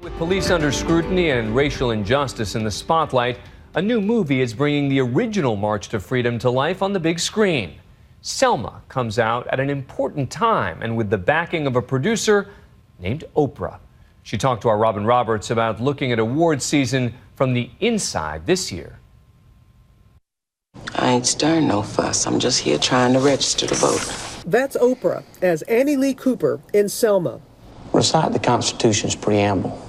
With police under scrutiny and racial injustice in the spotlight, a new movie is bringing the original March to Freedom to life on the big screen. Selma comes out at an important time and with the backing of a producer named Oprah. She talked to our Robin Roberts about looking at awards season from the inside this year. I ain't stirring no fuss. I'm just here trying to register to vote. That's Oprah as Annie Lee Cooper in Selma. Recite the Constitution's preamble.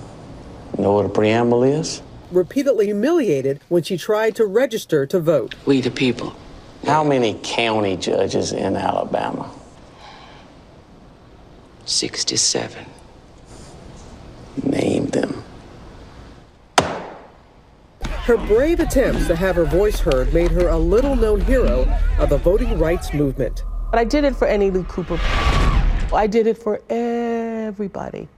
You know what a preamble is? Repeatedly humiliated when she tried to register to vote. We the people. How many county judges in Alabama? 67. Name them. Her brave attempts to have her voice heard made her a little-known hero of the voting rights movement. But I did it for Annie Lee Cooper. I did it for everybody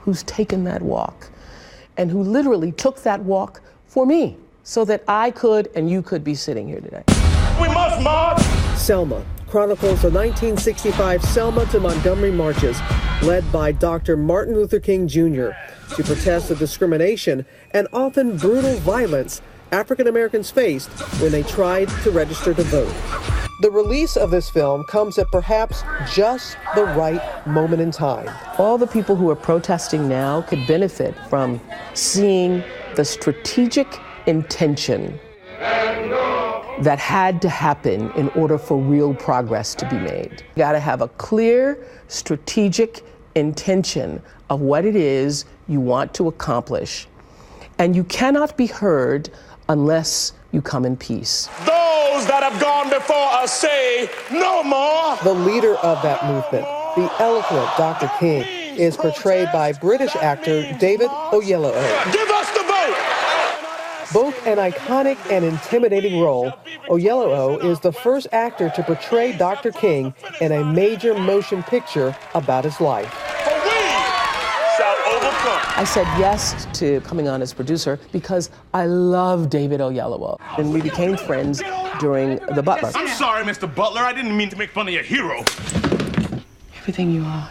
who's taken that walk and who literally took that walk for me so that I could and you could be sitting here today. We must march! Selma chronicles the 1965 Selma to Montgomery marches led by Dr. Martin Luther King Jr. to protest the discrimination and often brutal violence African Americans faced when they tried to register to vote. The release of this film comes at perhaps just the right moment in time. All the people who are protesting now could benefit from seeing the strategic intention that had to happen in order for real progress to be made. You gotta have a clear strategic intention of what it is you want to accomplish. And you cannot be heard unless you come in peace. Those that have gone before us say no more. The leader of that movement, the eloquent Dr. King, is portrayed by British actor David Oyelowo. Give us the vote. Both an iconic and intimidating role, Oyelowo is the first actor to portray Dr. King in a major motion picture about his life. I said yes to coming on as producer because I love David Oyelowo, and we became friends during The Butler. I'm sorry, Mr. Butler. I didn't mean to make fun of your hero. Everything you are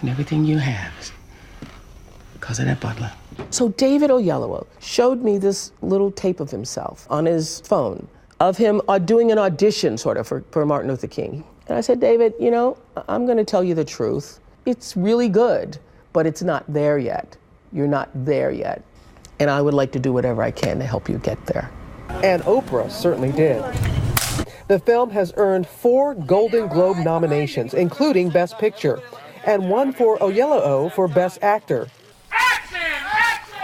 and everything you have is because of that butler. So David Oyelowo showed me this little tape of himself on his phone of him doing an audition sort of for Martin Luther King. And I said, David, you know, I'm going to tell you the truth. It's really good, but it's not there yet. You're not there yet. And I would like to do whatever I can to help you get there. And Oprah certainly did. The film has earned 4 Golden Globe nominations, including Best Picture, and 1 for Oyelowo for Best Actor.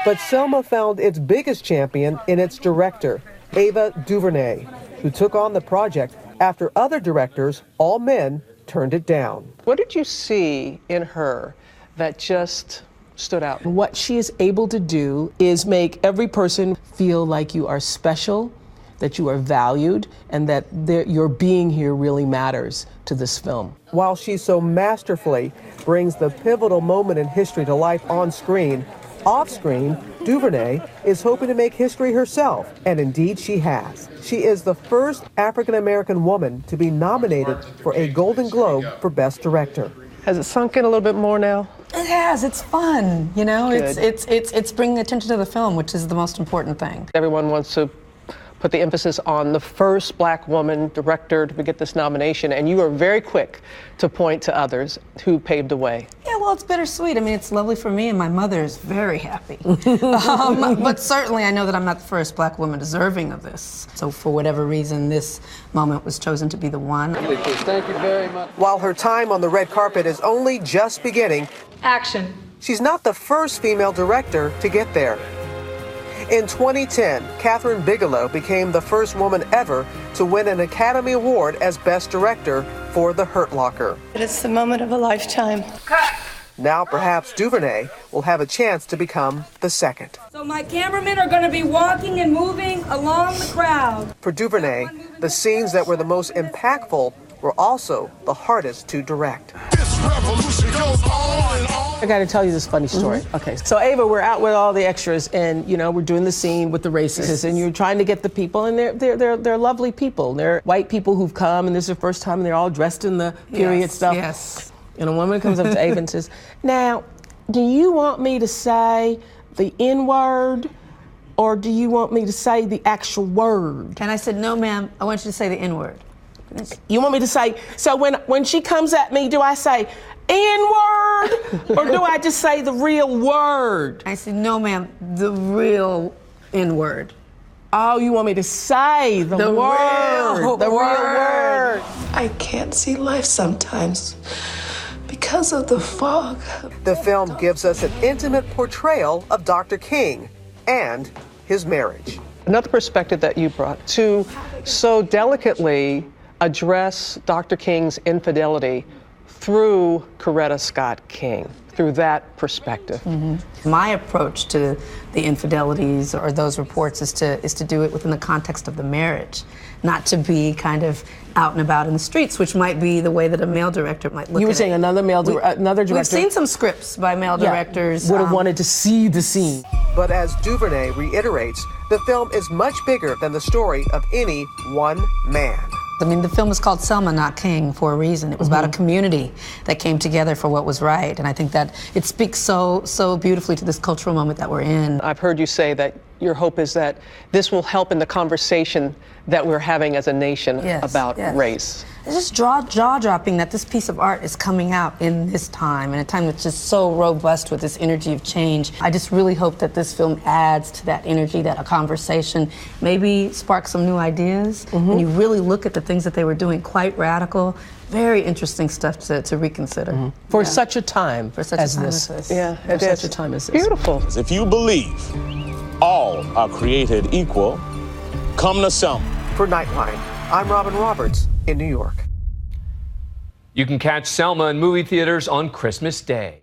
But Selma found its biggest champion in its director, Ava DuVernay, who took on the project after other directors, all men, turned it down. What did you see in her that just stood out? What she is able to do is make every person feel like you are special, that you are valued, and that your being here really matters to this film. While she so masterfully brings the pivotal moment in history to life on screen, off screen, DuVernay is hoping to make history herself, and indeed she has. She is the first African-American woman to be nominated for a Golden Globe for Best Director. Has it sunk in a little bit more now? It has. It's fun, you know. Good. It's bringing attention to the film, which is the most important thing. Everyone wants to put the emphasis on the first black woman director to get this nomination, and you are very quick to point to others who paved the way. Yeah, well, it's bittersweet. I mean, it's lovely for me, and my mother is very happy. But certainly I know that I'm not the first black woman deserving of this. So for whatever reason, this moment was chosen to be the one. Thank you very much. While her time on the red carpet is only just beginning, Action. she's not the first female director to get there. In 2010, Kathryn Bigelow became the first woman ever to win an Academy Award as Best Director for The Hurt Locker. It's the moment of a lifetime. Now perhaps DuVernay will have a chance to become the second. So my cameramen are going to be walking and moving along the crowd. For DuVernay, the scenes that were the most impactful were also the hardest to direct. This revolution goes on and on. I got to tell you this funny story. Okay, so Ava, we're out with all the extras, and you know we're doing the scene with the racists, and you're trying to get the people, and they're lovely people. They're white people who've come, and this is their first time, and they're all dressed in the period stuff. Yes. And a woman comes up to Ava and says, "Now, do you want me to say the N-word, or do you want me to say the actual word? And I said, no, ma'am, I want you to say the N-word. You want me to say, so when she comes at me, do I say N-word, or do I just say the real word? I said, no, ma'am, the real N-word. Oh, you want me to say the word, the real word. I can't see life sometimes because of the fog. The film gives us an intimate portrayal of Dr. King and his marriage. Another perspective that you brought to so delicately address Dr. King's infidelity through Coretta Scott King, through that perspective. Mm-hmm. My approach to the infidelities or those reports is to do it within the context of the marriage, not to be kind of out and about in the streets, which might be the way that a male director might look at it. You were saying another director. We've seen some scripts by male directors. Would have wanted to see the scene. But as DuVernay reiterates, the film is much bigger than the story of any one man. I mean, the film is called Selma, not King, for a reason. It was about a community that came together for what was right. And I think that it speaks so beautifully to this cultural moment that we're in. I've heard you say that your hope is that this will help in the conversation that we're having as a nation about race. It's just jaw-dropping that this piece of art is coming out in this time, in a time that's just so robust with this energy of change. I just really hope that this film adds to that energy, that a conversation maybe sparks some new ideas. And you really look at the things that they were doing, quite radical, very interesting stuff to reconsider. For such a time as this. Yeah, for such a time as this. Beautiful. If you believe all are created equal, come to Selma. For Nightline, I'm Robin Roberts in New York. You can catch Selma in movie theaters on Christmas Day.